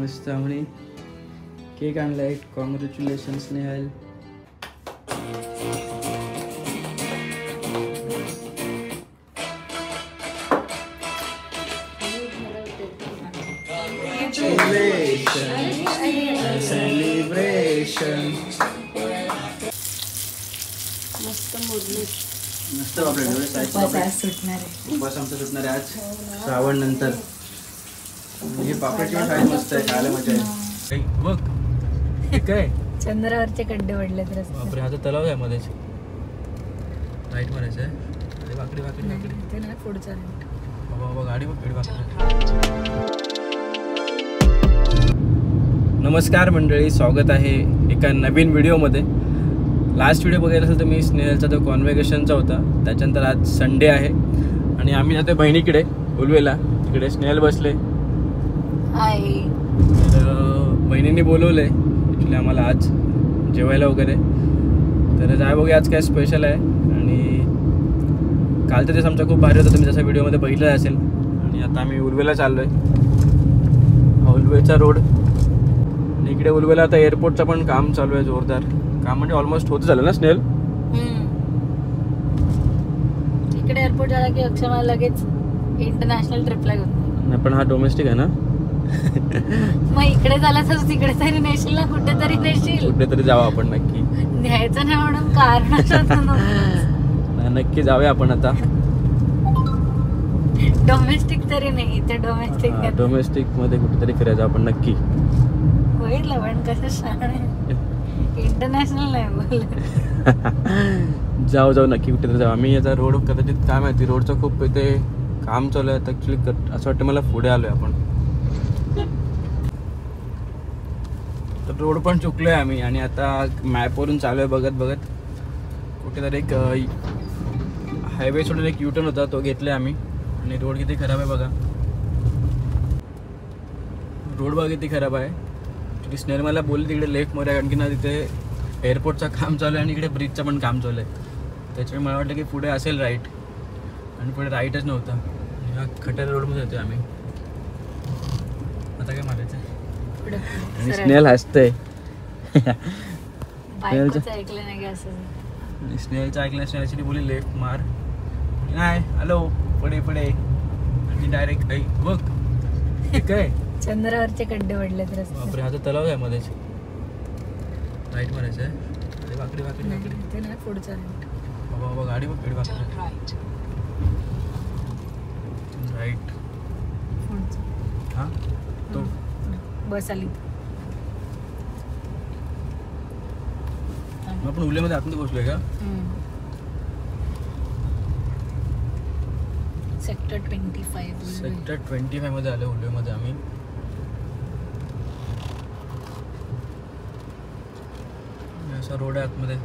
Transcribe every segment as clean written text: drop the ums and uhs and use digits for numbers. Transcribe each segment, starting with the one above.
मस्त आम्ही केक आणलाय. कॉंग्रॅच्युलेशन स्नेहल. सेलिब्रेशन मस्त मोडली. मस्त बापरे उपवास आमचा सुटणार आहे आज श्रावण नंतर. हे पापडची पण साईज मस्त आहे, खायला मजा आहे. बघ हे काय चंद्रावरचे खड्डे पडले तर बापरे. हा तर तलाव आहे मध्येच. राईट मारायचं आहे. अरे वाकडी वाकडी वाकडी ते ना पुढचा बाबा बाबा गाडी बघ गाडी वाकडी. नमस्कार मंडळी, स्वागत आहे एका नवीन व्हिडिओमध्ये. लास्ट व्हिडिओ बघायला असेल तर मी स्नेहलचा जो कॉन्व्हेकेशनचा होता, त्याच्यानंतर आज संडे आहे आणि आम्ही जातो बहिणीकडे उलवेला. तिकडे स्नेहल बसले. तर बहिणींनी बोलवलं आहे ॲक्च्युली आम्हाला आज जेवायला वगैरे. तर जाय बघूया आज काय स्पेशल आहे. आणि कालचा दिवस आमचा खूप भारी होता, तुम्ही जसं व्हिडिओमध्ये बघितलं असेल. आणि आता आम्ही उलवेला चाललो आहे. उलवेचा रोड. आणि इकडे उलवेला आता एअरपोर्टचं पण काम चालू आहे जोरदार. काम म्हणजे ऑलमोस्ट होत झालं ना स्नेहल. इकडे एअरपोर्ट झाला की अक्षय मला लगेच इंटरनॅशनल ट्रिपला घेऊन. नाही पण हा डोमेस्टिक आहे ना. मग इकडे झाला तर तिकडे तरी नेशील ना, कुठेतरी नेशील. कुठेतरी जाऊ आपण नक्की. न्यायचं नाही म्हणून कारण नक्की जाऊया आपण आता. डोमेस्टिक तरी नाही, इथे डोमेस्टिक डोमेस्टिक मध्ये कुठेतरी फिरायचं आपण नक्की. होईल पण कसं शाळे इंटरनॅशनल नाही बोल. जाऊ नक्की कुठेतरी जाऊ. आम्ही याचा रोड कदाचित काय माहिती, रोडचं खूप इथे काम चालू आहे ॲक्च्युली. असं वाटतं मला पुढे आलोय आपण. तर रोड पण चुकलोय आम्ही आणि आता मॅपवरून चालू आहे बघत बघत. कुठेतरी एक हायवे सोडून एक युटर्न होता, तो घेतला आम्ही. आणि रोड किती खराब आहे बघा. रोड बघा किती खराब आहे. ॲक्च्युली स्नेहल मला बोलली तिकडे लेफ्ट मध्ये, कारण की ना तिथे एअरपोर्टचं काम चालू आहे आणि इकडे ब्रिजचं पण काम चालू आहे. त्याच्यामुळे मला वाटलं की पुढे असेल राईट, आणि पुढे राईटच नव्हता. ह्या खटारा रोडमध्ये होते आम्ही. आता काय मारायचं. आणि स्नेहल हसतंय. ऐकलं नाही असं. स्नेहलचं ऐकलं. स्नेहलची बोली लेफ्ट मार, नाही हॅलो पुढे पुढे. आणि डायरेक्ट बघ हे काय चंद्रावरचे खड्डे पडले तर बापरे. हा तर तलाव आहे मध्येच. राईट मारायचं आहे. अरे वाकडी वाकडी वाकडी. ते ना पुढचा बाबा बाबा गाडी बघ गाडी वाकडी. राईट. हा तो बस आली. आपण उल्लेमध्ये आतमध्ये पोहोचलोय का. सेक्टर 25 मध्ये आलो उल्लेमध्ये आम्ही. असा रोड आहे आतमध्ये.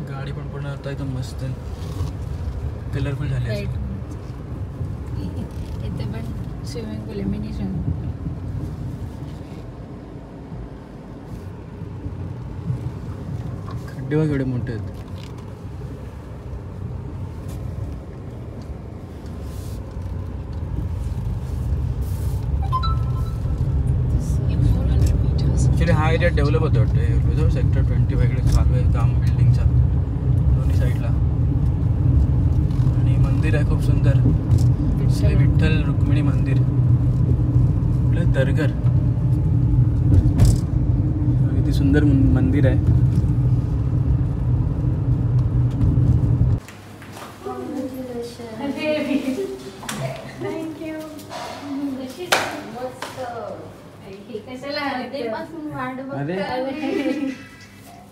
गाडी पण पूर्ण आता एकदम मस्त कलरफुल झाली. इथे पण स्विमिंग पूल मिनी स्विमिंग. खड्डे बघ एवढे मोठे आहेत. ॲक्च्युली हा एरिया डेव्हलप होतो वाटतं. सेक्टर 25 इकडे चालू आहे काम बिल्डिंगचा दोन्ही साईडला. आणि मंदिर आहे खूप सुंदर, श्री विठ्ठल रुक्मिणी मंदिर. आपलं तरघर किती सुंदर मंदिर आहे.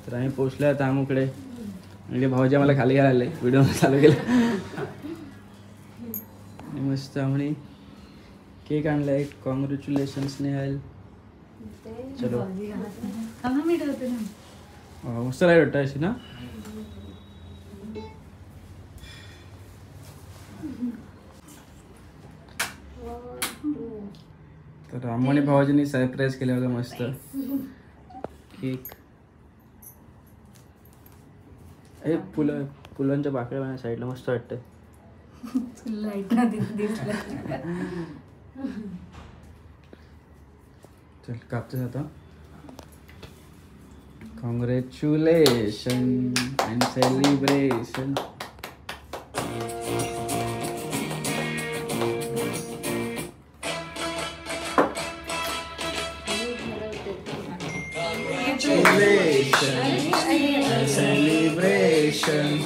तर आम्ही पोचलो आता आमुकडे. म्हणजे भाऊजी आम्हाला खाली घ्यायला आले, व्हिडिओ चालू केला. मस्त आम्ही केक आणलाय. कॉंग्रॅच्युलेशन स्नेहल. चलो मस्त लाईट वाटतं अशी ना. तर रामू आणि भावाजींनी सरप्राईज केलं बघा मस्त केक. हे फुलांच्या बाकड्या बनवल्या साईडला मस्त वाटतंय. लाईट ना दिसलं. चल कापतेस आता. Congratulation and celebration. सेलिब्रेशन.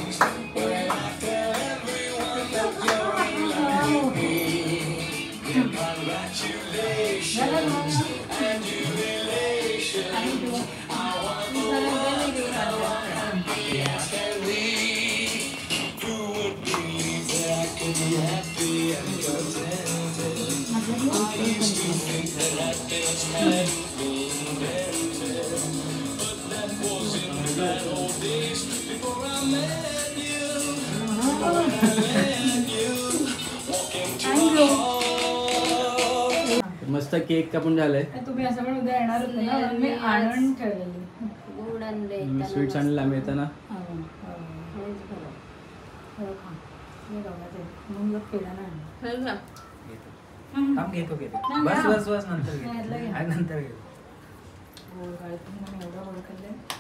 मस्त केक कापून झालाय. तुम्ही असं पण उद्या येणार होते ना, मी आणून ठेवलेली. गोड आणले स्वीट्स आणले आम्ही येताना. घेतो बस नंतर घेतो.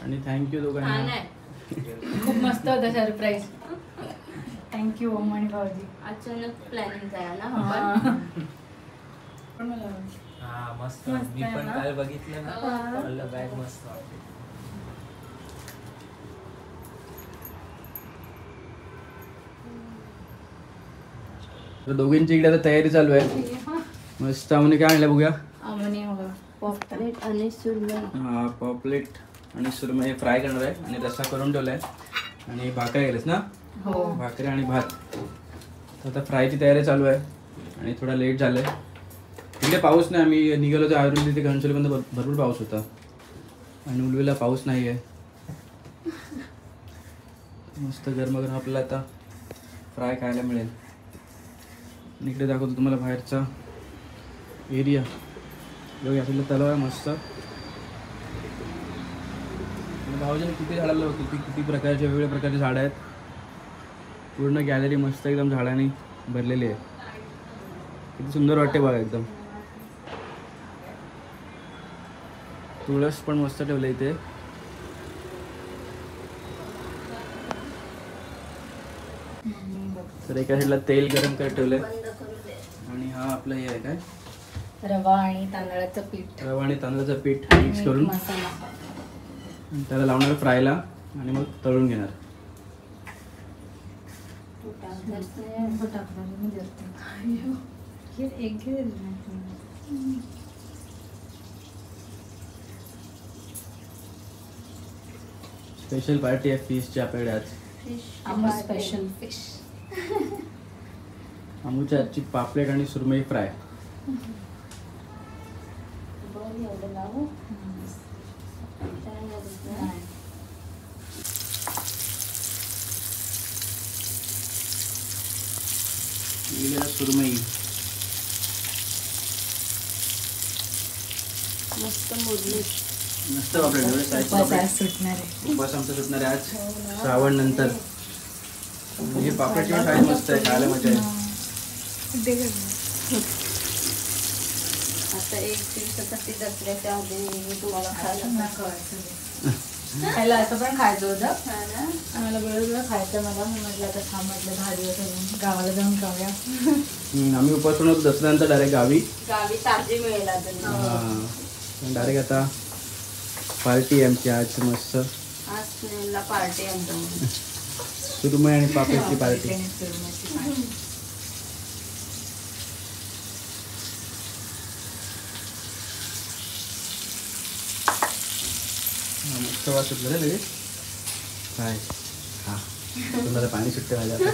आणि थँक्यू दोघांना. खूप मस्त होता सरप्राईज. थँक्यू ओम आणि भाऊजी. अचानक प्लॅनिंग झाला ना. पण मला हा मस्त. मस्त मी आहे पण ना? काल बघितलं ना, मला बॅग मस्त वाटते. तर दोघींची इकडे आता तयारी चालू आहे. मस्त आम्ही काय आणलं बघूया. आम्ही पॉपलेट आणि सुरमई. हा पॉपलेट आणि सुरमई फ्राय करणार आहे आणि रस्सा करून ठेवलाय. आणि भाकऱ्या गेलेस ना. हो. भाकरी आणि भात. तर आता फ्रायची तयारी चालू आहे आणि थोडा लेट झालाय. तिकडे पाऊस नाही. आम्ही निघालो तर आयुर्वेद तिथे घनसोलीमध्ये भरपूर पाऊस होता आणि उलवेला पाऊस नाही आहे. मस्त गरमागरम आपल्याला आता फ्राय खायला मिळेल. आणि इकडे दाखवतो तुम्हाला बाहेरचा एरिया. बघा आपल्याला तलाव आहे मस्त. भाऊजीने किती झाडाला किती प्रकारचे वेगवेगळ्या प्रकारचे झाडं आहेत. पूर्ण गॅलरी मस्त एकदम झाडांनी भरलेली आहे. किती सुंदर वाटते बघा एकदम. तुळस पण मस्त ठेवलं इथे. तर एका साईडला तेल गरम करत ठेवलंय. आणि हा आपलं हे आहे काय, रवा आणि तांदळाचं पीठ. रवा आणि तांदळाचं पीठ मिक्स करून मसाला. त्याला लावणार फ्रायला आणि मग तळून घेणार. स्पेशल पार्टी आहे फिशची आपल्याकडे आज. Special fish. आमूच्या आजची पापलेट आणि सुरमई फ्राय. सुरमई मस्त मोडली. मस्त पापलेट. सुटणार आहे. उपवास आमचा सुटणार आहे आज श्रावण नंतर. हे पापलेटची फ्राय मस्त आहे, खायला मजा आहे. आता एक दिवसासाठी दसऱ्याच्या आधी मी तुम्हाला खायला खायला असं पण खायचं होतं. हा ना. आम्हाला वेगवेगळं खायचं. मला मी म्हटलं आता थांब, म्हटलं 10 दिवस अजून गावाला जाऊन खाऊया. आम्ही उपवास पण होतो दसऱ्यानंतर डायरेक्ट गावी. गावी ताजी मिळेल अजून. डायरेक्ट आता पार्टी आहे आमची आज मस्त. आज स्नेहलला पार्टी आमच्या. सुरमई आणि पापलेटची पार्टी. मस्त वास सुटलं रे लगेच. काय हा तोंडाला पाणी सुटते माझ्या आता.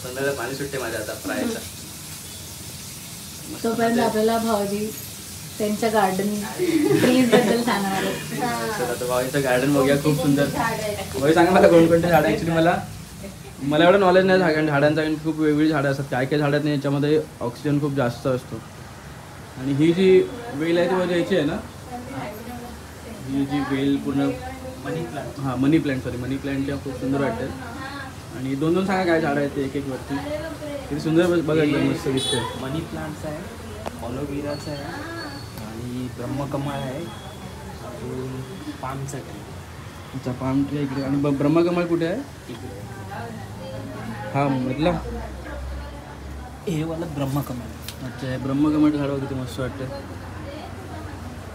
तोंडाला पाणी सुटते माझ्या आता फ्रायचा. तोपर्यंत आपल्याला भाऊजी त्यांच्या गार्डन ट्रीज बद्दल सांगणार आहेत. तर आता भाऊचं गार्डन बघूया. खूप सुंदर. भाऊ सांगा मला कोणकोणते झाडं. ॲक्च्युली मला एवढं नॉलेज नाही झाडांचा. खूप वेगवेगळी झाडं असतात. काय काय झाडात नाही याच्यामध्ये ऑक्सिजन खूप जास्त असतो. आणि ही जी वेल आहे ती माझ्या याची आहे ना. ही जी वेल पूर्ण मनी प्लांट. हां मनी प्लांटच्या खूप सुंदर वाटतात. आणि दोन दोन सांगा काय झाडं आहेत ते एक एक वरती. किती सुंदर बघायला मस्त दिसतंय. मनी प्लांटचं आहे, ऑलोवेराचं आहे, आणि ब्रह्मकमळ आहे, अजून पामचं ट्री अच्छा पाम ट्री इकडे. आणि ब्रह्मकमळ कुठे आहे? इकडे. हा मतलब हे वाला ब्रह्मकमळ. अच्छा हे ब्रह्मकमळ झाड किती मस्त वाटतं.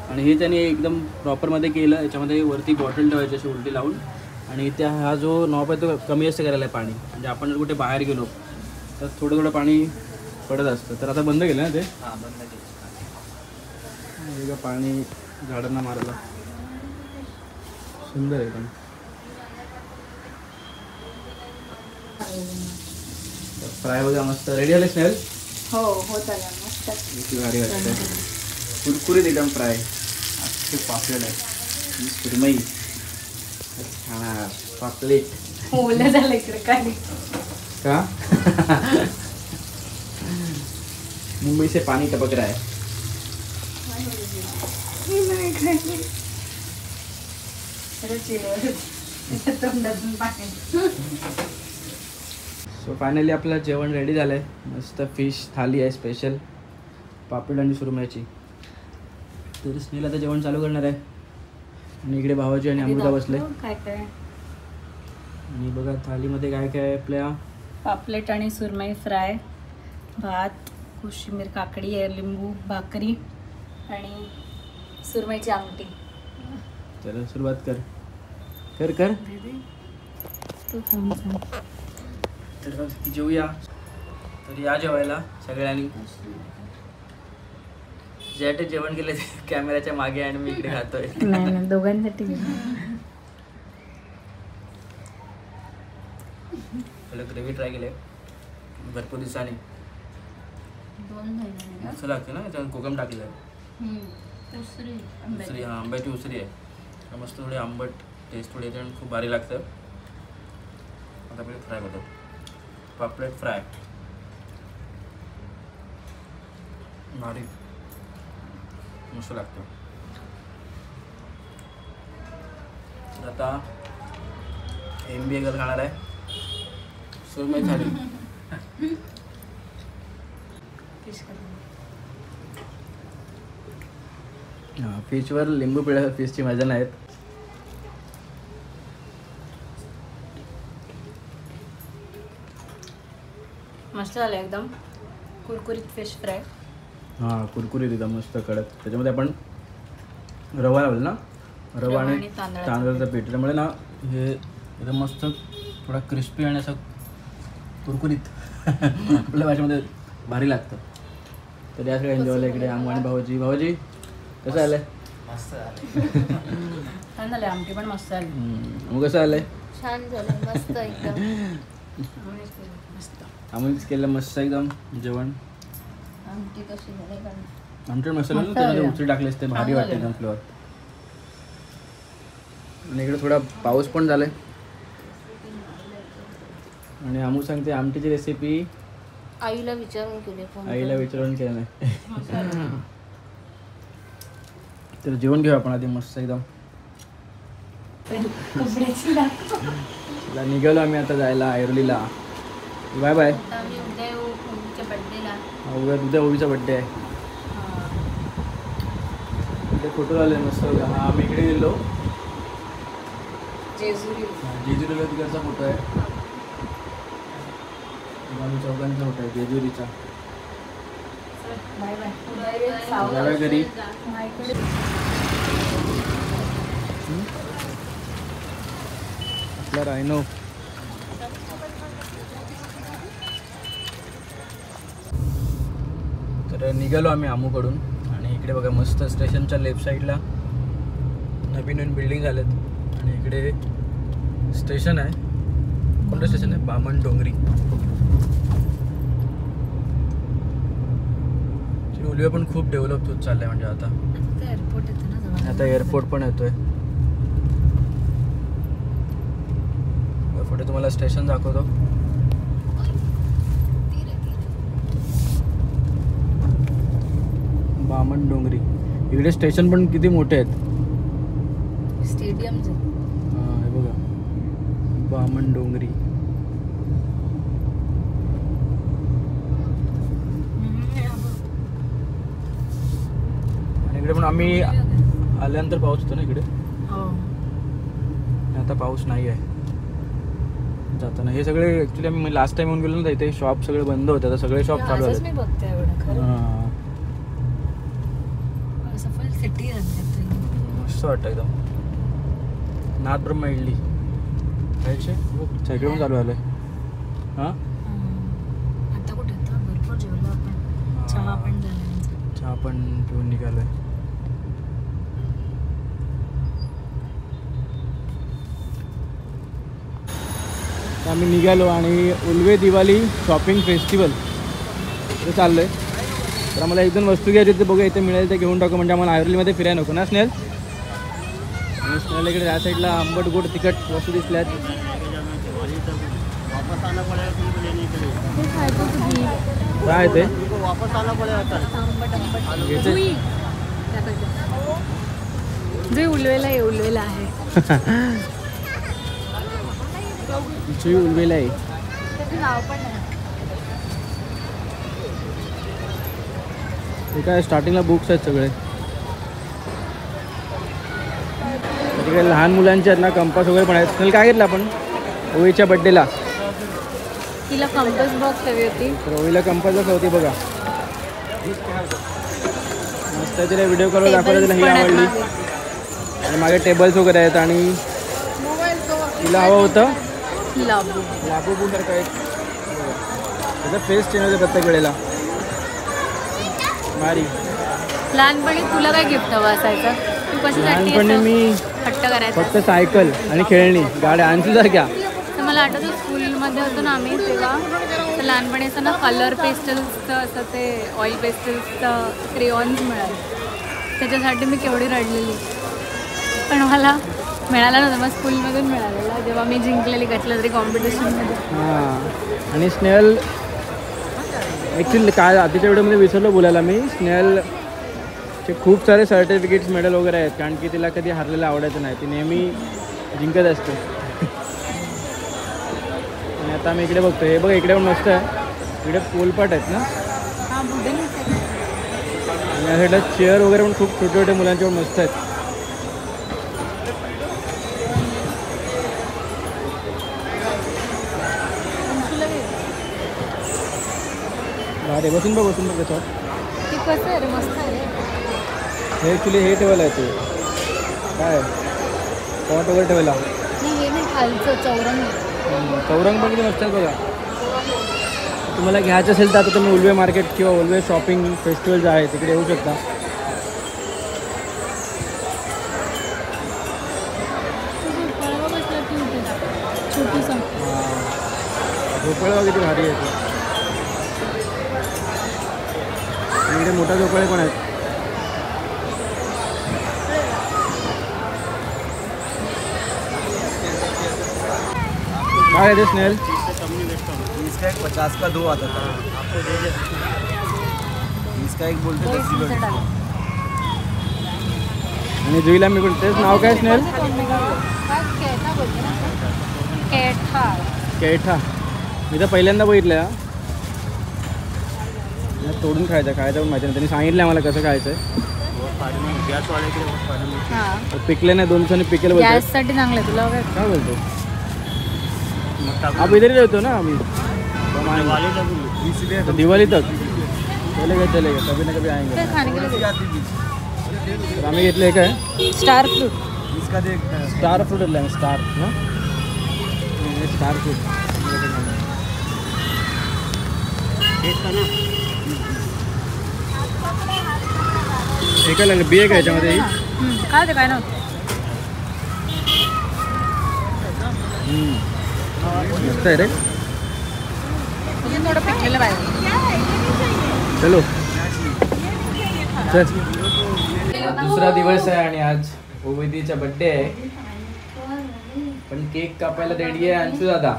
आणि हे त्याने एकदम प्रॉपरमध्ये केलं. याच्यामध्ये वरती बॉटल ठेवायची अशी उलटी लावून, आणि इथे हा जो नॉब आहे तो कमी जास्त करायला आहे पाणी. म्हणजे आपण जर कुठे बाहेर गेलो तर थोडं थोडं पाणी पडत असतं. तर आता बंद केलं ना ते. हां बंद केलं. हे पाणी झाडांना मारायला सुंदर आहे पण. फ्राय बघा मस्त रेडी झाले. स्नेल हो होत आला मस्त. किती भारी वाटतं. कुरकुरीत एकदम फ्राय. अख्खे पापलेट आहे, सुरमई, पापलेट ओलं झालं इकडे काय. का मुंबई से पानी टपक रहा है. सो फायनली आपलं जेवण रेडी झालं आहे. मस्त फिश थाली आहे स्पेशल, पापड आणि सुरमईची. तर स्नेल आता जेवण चालू करणार आहे. आणि इकडे भावाजी आणि अमृता बसले. काय काय आणि बघा थालीमध्ये काय काय आहे आपल्या. पापलेट आणि सुरमई फ्राय, भात, कोशिंबीर, काकडी आहे, लिंबू, भाकरी आणि सुरमईची आमटी. चला सुरुवात कर कर कर. तू खाऊन सांग. तर जेवूया. तर या जेवायला सगळ्यांनी. ज्याटे जेवण केले ते कॅमेऱ्याच्या मागे आणि मी इकडे खातोय. नाही नाही दोघांसाठी. ग्रेव्ही ट्राय केले भरपूर दिवसांनी. मस्त लागते ना. त्याच्यात कोकम टाकलं आहे. उसरी, हां आंब्याची उसरी आहे. तर मस्त थोडी आंबट टेस्ट थोडी येते आणि खूप भारी लागतं. आता पहिले फ्राय करतो. पापलेट फ्राय भारी मस्त लागतं. तर आता MBA घर खाणार आहे. सुरमई थाली. हां फिशवर लिंबू पिळ्या फिशची मजा नाही येत. मस्त झालं एकदम कुरकुरीत फिश फ्राय. हां कुरकुरीत एकदम मस्त कडक. त्याच्यामध्ये आपण रवा लावला ना, रवा आणि तांदळाचं पीठ. त्यामुळे ना हे एकदम मस्त थोडा क्रिस्पी आणि असं कुरकुरीत आपल्या भाषेमध्ये भारी लागतं. तर या सगळ्या एन्जॉयला इकडे आम्ही आणि भाऊजी. भाऊजी कसं आलंय? मस्त झालं. छान झालं. आमटी पण मस्त झाली. मग कसं आलंय? छान झालं मस्त एकदम. मस्त. आम्हीच केलं मस्त एकदम जेवण. आमटी कशी झाली का? आमच्या मसाला मस्त त्यामध्ये झालं. उचरी टाकले असते भारी चांगलं वाटते एकदम फ्लेवर. आणि इकडे थोडा पाऊस पण झालाय. आणि आमू सांगते आमटीची रेसिपी आईला विचारून केले फोन. आईला विचारून केलं नाही. तर जेवण घेऊ आपण आधी मस्त एकदम. निघालो आम्ही आता जायला ऐरोलीला. Bye bye. आम्ही उद्या येऊ ओवीच्या बर्थडेला. उद्या ओवीचा बड्डे आहे. इथे फोटो आले मस्त. हा आम्ही इकडे गेलो जेजुरीला. तिकडचा फोटो आहे. आम्ही चौघांचा फोटो आहे जेजुरीचा. Bye bye. जाऊया घरी. आपला रायनो. तर निघालो आम्ही आमूकडून. आणि इकडे बघा मस्त स्टेशनच्या लेफ्ट साईडला नवीन नवीन बिल्डिंग झाल्यात. आणि इकडे स्टेशन आहे. कोणतं स्टेशन आहे? बामणडोंगरी. रेल्वे पण खूप डेव्हलप होत चाललंय. म्हणजे आता एअरपोर्ट येतो ना जवळ. आता एअरपोर्ट पण येतोय. पुढे तुम्हाला स्टेशन दाखवतो. बामणडोंगरी. इकडे स्टेशन पण किती मोठे आहेत. स्टेडियम. हां हे बघा बामणडोंगरी. इकडे पण आम्ही आल्यानंतर पाऊस होतो ना इकडे, हो. आता पाऊस नाही आहे जाताना. हे सगळे ॲक्च्युली आम्ही लास्ट टाइम येऊन गेलो ना, इथे शॉप सगळे बंद होते, आता सगळे शॉप चालू आजच आहेत. मी बघते एवढं खरं. हां, असं फुल सिटी मस्त वाटतं एकदम. नाथ ब्रह्मा इडली खायचे इकडे पण चालू झालं आहे. हां, आता कुठे आता भरपूर जेवलो आपण. चहा पण झाला आमचा. चहा पण पिऊन निघालो आहे. आम्ही निघालो आणि उल्वे दिवाळी शॉपिंग फेस्टिवल इथे चाललो आहे. तर आम्हाला एक दोन वस्तू घ्यायची, ते बघूया इथे मिळेल ते घेऊन टाकू, म्हणजे आम्हाला आयर्लीमध्ये फिरायला नको ना स्नेल. आणि स्नेल इकडे या साईडला आंबट गोड तिखट वस्तू दिसल्यात. काय आहे ते? घ्यायचंय? जे उलवेला आहे, उलवेला आहे. जुई उलवेला आहे. त्याचं नाव पण नाही. हे काय स्टार्टिंगला बुक्स आहेत सगळे. तिकडे लहान मुलांचे आहेत ना, कंपास वगैरे पण आहेत. स्नेल काय घेतलं आपण ओवीच्या बड्डेला? तिला कंपस बॉक्स हवी होती. तर ओवीला कंपासच होती बघा, मस्त तिला व्हिडिओ कॉल दाखवला, तिला ही आवडली. आणि मागे टेबल्स वगैरे आहेत आणि तिला हवं होतं लाबू. लाबू बुंडर काय त्याचा फेस चेंज होते प्रत्येक वेळेला. भारी. लहानपणी तुला काय गिफ्ट हवं असायचं? तू कशासाठी लहानपणी असं मी हट्ट करायचा? फक्त सायकल आणि खेळणी, गाड्या आणि तुझ्या. तर मला आठवतं स्कूलमध्ये होतो ना आम्ही तेव्हा, तर लहानपणी असं ना कलर पेस्टल्सचं असं ते ऑइल पेस्टल्सचं क्रेयॉन्स मिळाले. त्याच्यासाठी मी केवढी रडलेली, पण मला मिळाला नव्हता. मग स्कूलमधून मिळालेला जेव्हा मी जिंकलेली कसल्या तरी कॉम्पिटिशनमध्ये. हां, आणि स्नेहल ॲक्च्युली काय आधीच्या व्हिडिओमध्ये विसरलो बोलायला मी, स्नेहलचे खूप सारे सर्टिफिकेट्स मेडल वगैरे आहेत, कारण की तिला कधी हारलेलं आवडायचं नाही, ती नेहमी जिंकत असते. आणि आता आम्ही इकडे बघतो, हे बघ इकडे पण मस्त आहे, इकडे पोलपाट आहेत ना, हां बुडेन आणि या साईडला चेअर वगैरे पण खूप छोटे छोटे मुलांचे पण मस्त आहेत. अरे बसून बघ त्याच्यावर. ते कसं आहे रे? मस्त आहे रे. हे ॲक्च्युली हे ठेवायला आहे, ते काय पॉट वगैरे ठेवायला. नाही हे नाही, खालचं चौरंग. चौरंग पण किती मस्त आहेत बघा. तुम्हाला घ्यायचं असेल तर आता तुम्ही उल्वे मार्केट किंवा उल्वे शॉपिंग फेस्टिवल जे आहे तिकडे येऊ शकता. छोटीसा झोपाळा किती भारी आहे. इकडे मोठा झोपाळे पण आहेत. काय आहे ते स्नेहल? इसका एक 50 का 2 आता था, आपको दे दे. इसका एक बोलते 10 किलो. आणि जुईला मी पण तेच नाव काय स्नेहल? केठा. मी तर पहिल्यांदा बघितलं. तोडून खायचं पण माहिती नाही, त्यांनी सांगितलं आम्हाला कसं खायचं आहे. गॅस वाले के बहुत फायदा मिळतो. हां पिकले नाही, 2 दिवसांनी पिकेल बोलतो. गॅससाठी चांगलं आहे. तुला काय बोलतो? आप इधर ही रहते हो ना अभी? तो दिवाली तक चलेगा कभी ना कभी आएंगे. काय खाणे के लिए तर आम्ही घेतले काय स्टार फ्रूट. इसका देख स्टार फ्रूट आहे, स्टार ना, स्टार फ्रूट. एका लागलं बिये काय याच्यामध्ये? काय ते काय नव्हतं. मस्त आहे रे. अजून थोडं पिकलेलं पाहिजे. चलो चल. दुसरा दिवस आहे आणि आज ओविदीचा बड्डे आहे, पण केक कापायला रेडी आहे अंशू दादा.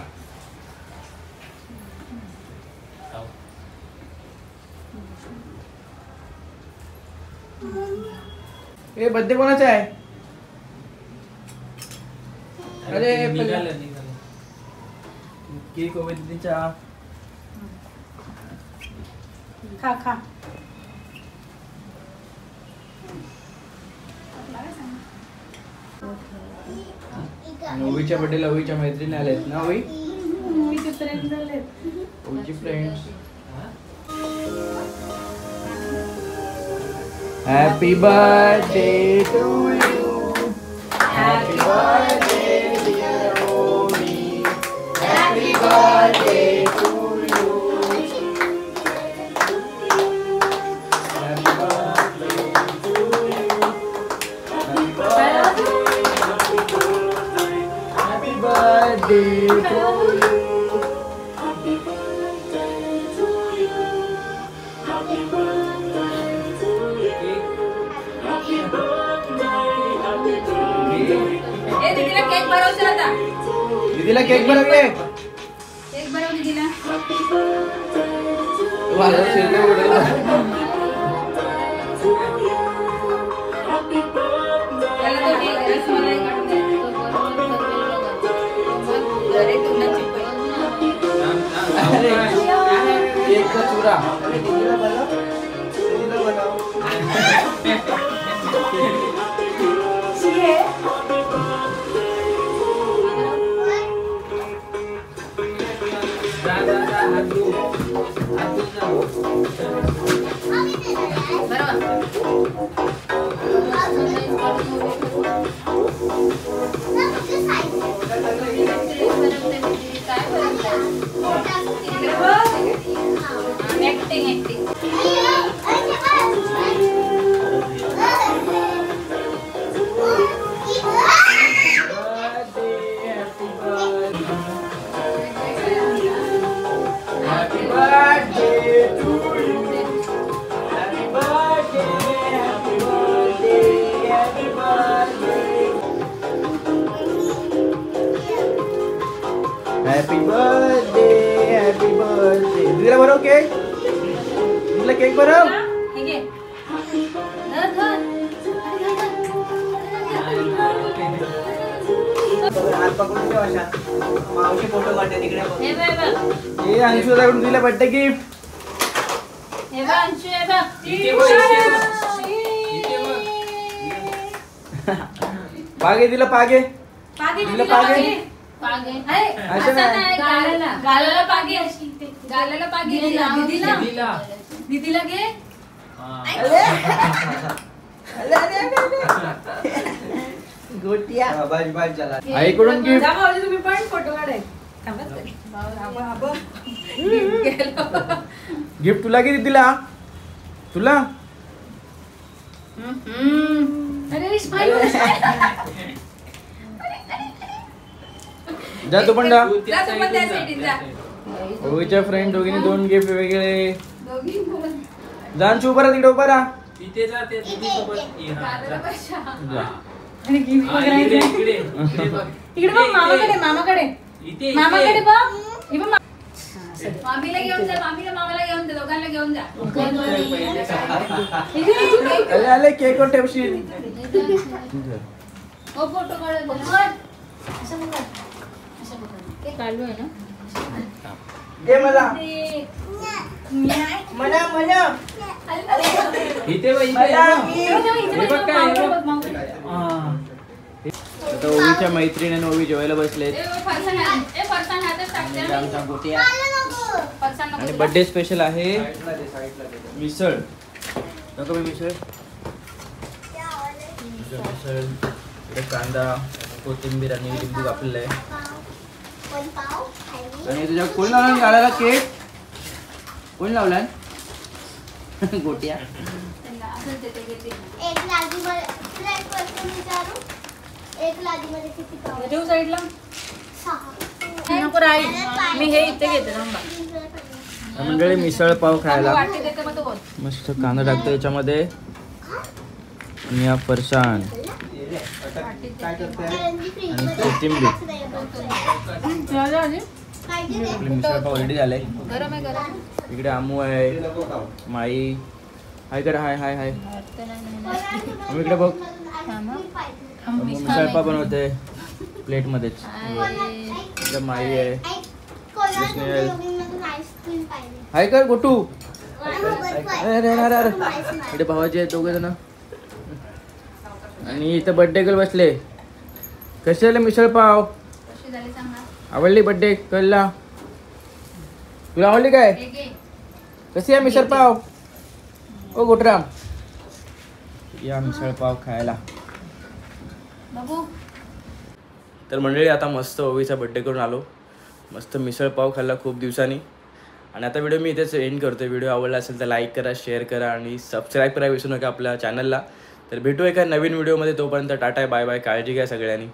ए बड्डे कोणाचा आहे? अरे केक ओविदीचा. खा खा. ओवीच्या बर्थडेला ओवीच्या मैत्रिणी आल्यात ना ओवी? ओवीचे फ्रेंड झाले. ओवीची friends. Happy birthday to you. Happy birthday dear Ovi. Happy birthday to you. Happy birthday to you. Happy birthday to you. Cake बनवते आता. दीदीला केक बनवते. केक बनव दीदीला. वाला शेंडा उडेल. त्याला तो केक रसमलाई काढून दे. अरे तुला चिपळ. अरे केकचा चुरा. दीदीला बनव. दीदीला बनव. Happy birthday. Happy birthday. दीदीला बनव केक. दीदीला केक बनव. हे घे. धर धर. हात पकडून ठेव अशा. मावशी फोटो काढते तिकडे बघ. हे बघ. हे अंशुदाकडून दिलं बर्थडे गिफ्ट. हे बघ अंशू हे बघ. पागे दिलं पागे. पागे दिलं पागे. पागे. असं नाही. गालाला. गालाला पागे अशी. गालाला पागे. दीदीला. दीदीला घे. गोटिया. बस बस चला. आईकडून गिफ्ट. जा भाऊजी तुम्ही पण फोटो काढाय. गिफ्ट तुला किती दिला? तुला अरे स्माइल. जा तू पण जा. जा तू पण त्या साईडीत जा. ओवीच्या फ्रेंड दोघींनी 2 गिफ्ट वेगळे. दोघी पण. जाणशू उभा राहा तिकडे उभा राहा. तिथे जाते दीदीसोबत. गालाला कशा. जा. आणि गिफ्ट वगैरे इकडे आहे. इकडे इकडे बघ. इकडे बघ मामाकडे मामाकडे. इथे मामाकडे बघ. हे बघ. मामीला घेऊन जा. मामीला मामाला घेऊन जा. दोघांना घेऊन जा. आले आले केक वर ठेवशील. हो फोटो काढ. काढलो आहे ना. दे मला. मला मला. इथे बघ, इथे मला बघ. मी. हे बघ काय, हे बघ. आता ओवीच्या मैत्रीण आणि ओवी जेवायला बसलेत. आमचा गोटिया. आणि बर्थडे स्पेशल आहे मिसळ. नको मी मिसळ. मिसळ इकडे कांदा कोथिंबीर आणि लिंबू कापलेलं आहे. आणि तुझ्या कोण लावला गाळाला केक? कोण लावलाय? गोटिया. ठेवू साईडला. नको राहील. मी हे इथे घेते थांबा. मंडळी मिसळ पाव खायला वाटी देते मग तो बोल. मस्त कांदा टाकतो याच्यामध्ये आणि हा फरसाण आणि कोथिंबीर. आपले मिसळ पाव रेडी झाले. गरम आहे गरम. इकडे आमू आहे माई हाय कर हाय हाय हाय. आम्ही इकडे बघ आम्ही मिसळ पाव बनवते प्लेटमध्येच. इकडे माई आहे हाय कर गोटू. अरे अरे अरे इकडे भावाचे आहेत दोघे जण. आणि इथं बर्थडे गर्ल बसले. कशी झाली मिसळ पाव? कशी झाली सांगा. आवडली बड्डे कळला? तुला आवडली काय? कशी आहे मिसळ पाव? ओ गोटराम या मिसळ पाव खायला. बघू. तर मंडळी आता मस्त ओवीचा बड्डे करून आलो. मस्त मिसळ पाव खाल्ला खूप दिवसांनी. आणि आता व्हिडिओ मी इथेच एंड करतो. व्हिडिओ आवडला असेल तर लाईक करा, शेअर करा आणि सबस्क्राईब करा विसरू नका आपल्या चॅनलला. तर भेटू एका नवीन व्हिडिओमध्ये. तोपर्यंत टाटा बाय बाय. काळजी घ्या सगळ्यांनी.